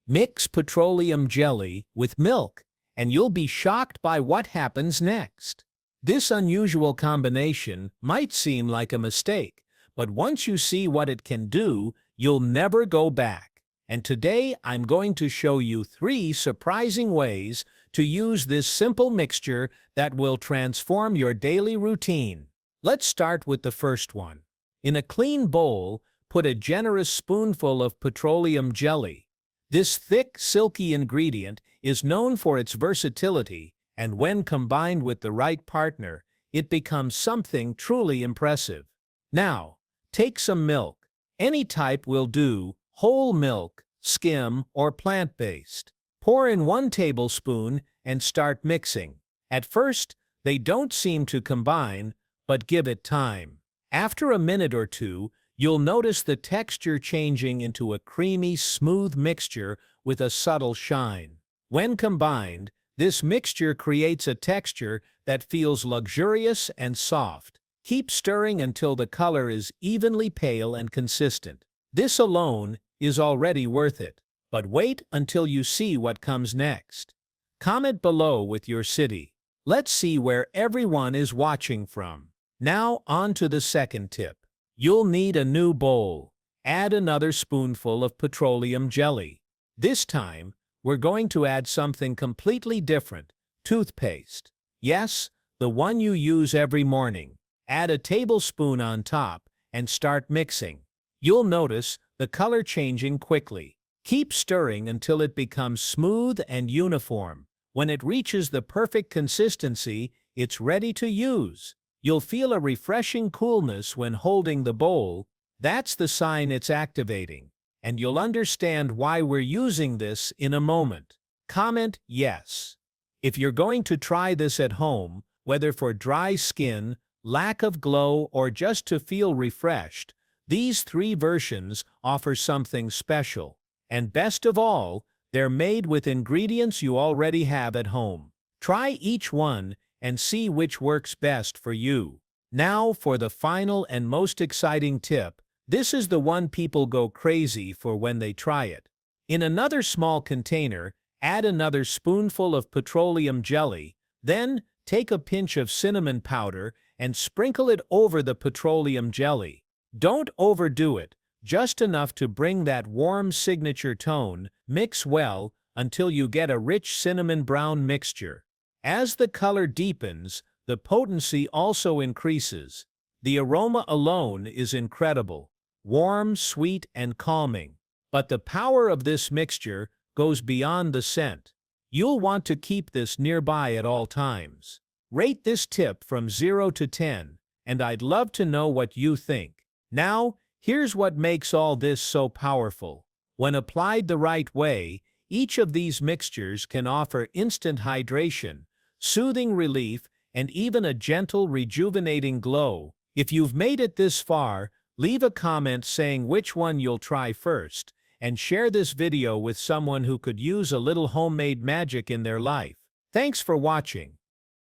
Mix petroleum jelly with milk, and you'll be shocked by what happens next. This unusual combination might seem like a mistake, but once you see what it can do, you'll never go back. And today I'm going to show you 3 surprising ways to use this simple mixture that will transform your daily routine. Let's start with the first one. In a clean bowl, put a generous spoonful of petroleum jelly. This thick, silky ingredient is known for its versatility, and when combined with the right partner, it becomes something truly impressive. Now, take some milk. Any type will do: whole milk, skim, or plant-based. Pour in 1 tablespoon and start mixing. At first, they don't seem to combine, but give it time. After a minute or two, you'll notice the texture changing into a creamy, smooth mixture with a subtle shine. When combined, this mixture creates a texture that feels luxurious and soft. Keep stirring until the color is evenly pale and consistent. This alone is already worth it. But wait until you see what comes next. Comment below with your city. Let's see where everyone is watching from. Now on to the second tip. You'll need a new bowl. Add another spoonful of petroleum jelly. This time, we're going to add something completely different: toothpaste. Yes, the one you use every morning. Add a tablespoon on top and start mixing. You'll notice the color changing quickly. Keep stirring until it becomes smooth and uniform. When it reaches the perfect consistency, it's ready to use. You'll feel a refreshing coolness when holding the bowl. That's the sign it's activating. And you'll understand why we're using this in a moment. Comment yes if you're going to try this at home, whether for dry skin, lack of glow, or just to feel refreshed. These 3 versions offer something special. And best of all, they're made with ingredients you already have at home. Try each one and see which works best for you. Now for the final and most exciting tip. This is the one people go crazy for when they try it. In another small container, add another spoonful of petroleum jelly, then take a pinch of cinnamon powder and sprinkle it over the petroleum jelly. Don't overdo it, just enough to bring that warm signature tone. Mix well until you get a rich cinnamon brown mixture. As the color deepens, the potency also increases. The aroma alone is incredible: warm, sweet, and calming. But the power of this mixture goes beyond the scent. You'll want to keep this nearby at all times. Rate this tip from 0 to 10, and I'd love to know what you think. Now, here's what makes all this so powerful. When applied the right way, each of these mixtures can offer instant hydration, soothing relief, and even a gentle, rejuvenating glow. If you've made it this far, leave a comment saying which one you'll try first, and share this video with someone who could use a little homemade magic in their life. Thanks for watching.